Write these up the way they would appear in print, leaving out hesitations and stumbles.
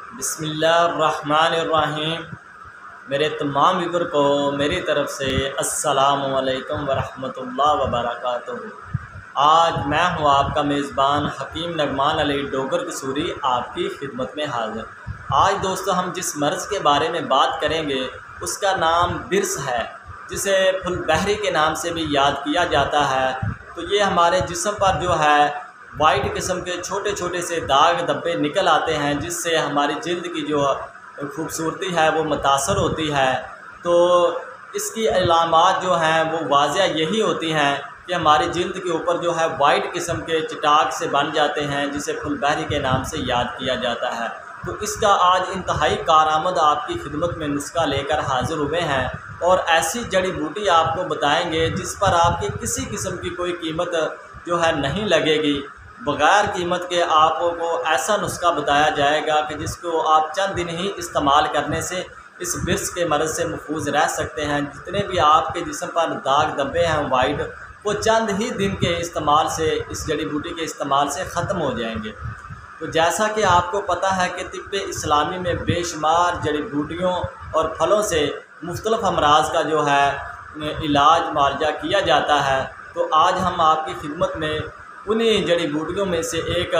बिस्मिल्लाहिर्रहमानिर्रहीम। मेरे तमाम व्यूअर को मेरी तरफ़ से अस्सलामु अलैकुम वरहमतुल्लाहि वबरकातुहू। आज मैं हूँ आपका मेज़बान हकीम नगमान अली डोगर कसूरी आपकी खिदमत में हाज़िर। आज दोस्तों हम जिस मर्ज़ के बारे में बात करेंगे उसका नाम बिर्स है, जिसे फुलबहरी के नाम से भी याद किया जाता है। तो ये हमारे जिस्म पर जो है वाइट किस्म के छोटे छोटे से दाग धब्बे निकल आते हैं, जिससे हमारी जिल्द की जो खूबसूरती है वो मुतासर होती है। तो इसकी अलामात जो हैं वो वाज़िया यही होती हैं कि हमारी जिल्द के ऊपर जो है वाइट किस्म के चटाक से बन जाते हैं, जिसे फुलबहरी के नाम से याद किया जाता है। तो इसका आज इंतहाई कारआमद आपकी खिदमत में नुस्खा लेकर हाज़िर हुए हैं और ऐसी जड़ी बूटी आपको बताएंगे जिस पर आपकी किसी किस्म की कोई कीमत जो है नहीं लगेगी। बग़ैर कीमत के आपको ऐसा नुस्खा बताया जाएगा कि जिसको आप चंद दिन ही इस्तेमाल करने से इस बिर्स के मर्ज़ से महफूज रह सकते हैं। जितने भी आपके जिस्म पर दाग धब्बे हैं वाइट, वो चंद ही दिन के इस्तेमाल से, इस जड़ी बूटी के इस्तेमाल से ख़त्म हो जाएंगे। तो जैसा कि आपको पता है कि तिब्बे इस्लामी में बेशुमार जड़ी बूटियों और फलों से मुख्तलिफ़ अमराज का जो है इलाज मुआलजा किया जाता है। तो आज हम आपकी खिदमत में उन्हीं जड़ी बूटियों में से एक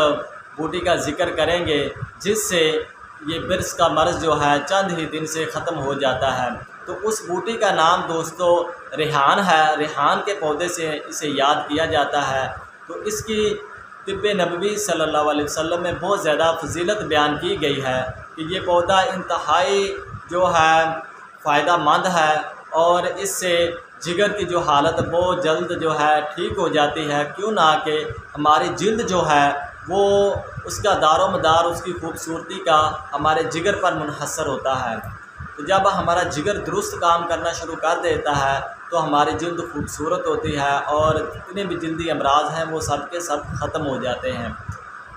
बूटी का ज़िक्र करेंगे जिससे ये बिर्स का मर्ज़ जो है चंद ही दिन से ख़त्म हो जाता है। तो उस बूटी का नाम दोस्तों रेहान है। रेहान के पौधे से इसे याद किया जाता है। तो इसकी तिब्बे नबवी सल्लल्लाहु अलैहि वसल्लम में बहुत ज़्यादा फजीलत बयान की गई है कि ये पौधा इंतहाई जो है फ़ायदा मंद है और इससे जिगर की जो हालत बहुत जल्द जो है ठीक हो जाती है। क्यों ना कि हमारी जिल्द जो है वो उसका दारोमदार उसकी खूबसूरती का हमारे जिगर पर मुनहसर होता है। तो जब हमारा जिगर दुरुस्त काम करना शुरू कर देता है तो हमारी जिल्द खूबसूरत होती है और जितने भी जिल्दी अमराज हैं वो सब के सब ख़त्म हो जाते हैं।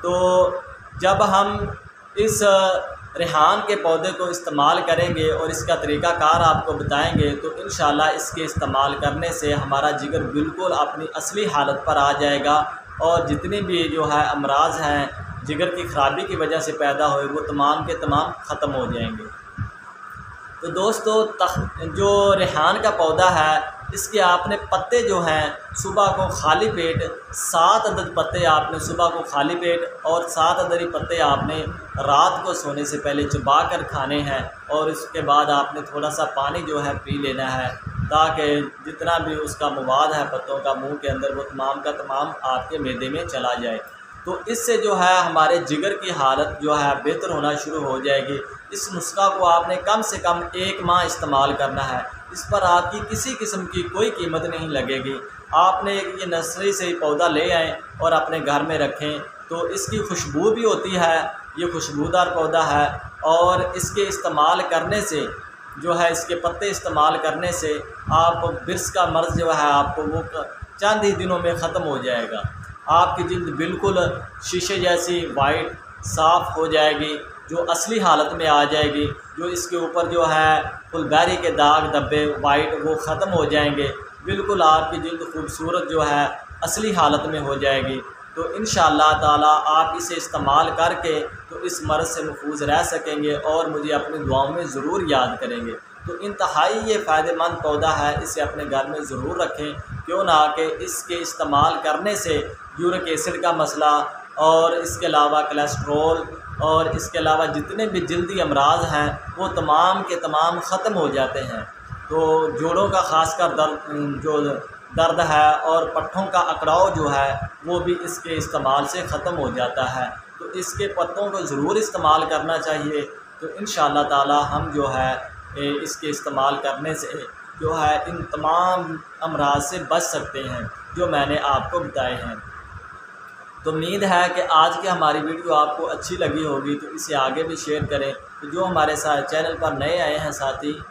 तो जब हम इस रेहान के पौधे को इस्तेमाल करेंगे और इसका तरीक़ाकार आपको बताएंगे तो इंशाल्लाह इसके इस्तेमाल करने से हमारा जिगर बिल्कुल अपनी असली हालत पर आ जाएगा और जितने भी जो है अमराज हैं जिगर की ख़राबी की वजह से पैदा हुए वो तमाम के तमाम ख़त्म हो जाएंगे। तो दोस्तों जो रेहान का पौधा है इसके आपने पत्ते जो हैं सुबह को खाली पेट 7 अदद पत्ते आपने सुबह को खाली पेट और 7 अदद पत्ते आपने रात को सोने से पहले चबा कर खाने हैं और इसके बाद आपने थोड़ा सा पानी जो है पी लेना है ताकि जितना भी उसका मवाद है पत्तों का मुंह के अंदर वो तमाम का तमाम आपके मैदे में चला जाए। तो इससे जो है हमारे जिगर की हालत जो है बेहतर होना शुरू हो जाएगी। इस नुस्खा को आपने कम से कम 1 माह इस्तेमाल करना है। इस पर आपकी किसी किस्म की कोई कीमत नहीं लगेगी। आपने ये नर्सरी से पौधा ले आएँ और अपने घर में रखें। तो इसकी खुशबू भी होती है, ये खुशबूदार पौधा है और इसके इस्तेमाल करने से जो है इसके पत्ते इस्तेमाल करने से आप बिर्स का मर्ज़ जो है आपको वो चंद ही दिनों में ख़त्म हो जाएगा। आपकी जिल्द बिल्कुल शीशे जैसी वाइट साफ़ हो जाएगी, जो असली हालत में आ जाएगी। जो इसके ऊपर जो है फुलबहरी के दाग धब्बे वाइट वो ख़त्म हो जाएंगे। बिल्कुल आपकी जिल्द खूबसूरत जो है असली हालत में हो जाएगी। तो इंशाअल्लाह ताला आप इसे इस्तेमाल करके तो इस मर्ज़ से महफूज रह सकेंगे और मुझे अपनी दुआओं में ज़रूर याद करेंगे। तो इंतहाई ये फ़ायदेमंद पौधा है, इसे अपने घर में ज़रूर रखें। क्यों ना कि इसके इस्तेमाल करने से यूरिक एसिड का मसला और इसके अलावा कोलेस्ट्रोल और इसके अलावा जितने भी जल्दी अमराज हैं वो तमाम के तमाम ख़त्म हो जाते हैं। तो जोड़ों का ख़ासकर दर्द है और पट्ठों का अकड़ाव जो है वो भी इसके इस्तेमाल से ख़त्म हो जाता है। तो इसके पत्तों को ज़रूर इस्तेमाल करना चाहिए। तो इंशाअल्लाह ताला हम जो है इसके इस्तेमाल करने से जो है इन तमाम अमराज से बच सकते हैं जो मैंने आपको बताए हैं। तो उम्मीद है कि आज की हमारी वीडियो आपको अच्छी लगी होगी, तो इसे आगे भी शेयर करें। तो जो हमारे साथ चैनल पर नए आए हैं साथी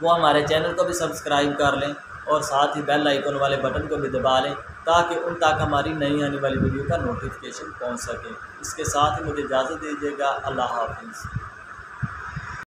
वो हमारे चैनल को भी सब्सक्राइब कर लें और साथ ही बेल आइकन वाले बटन को भी दबा लें ताकि उन तक हमारी नई आने वाली वीडियो का नोटिफिकेशन पहुंच सके। इसके साथ ही मुझे इजाज़त दीजिएगा। अल्लाह हाफ़िज़।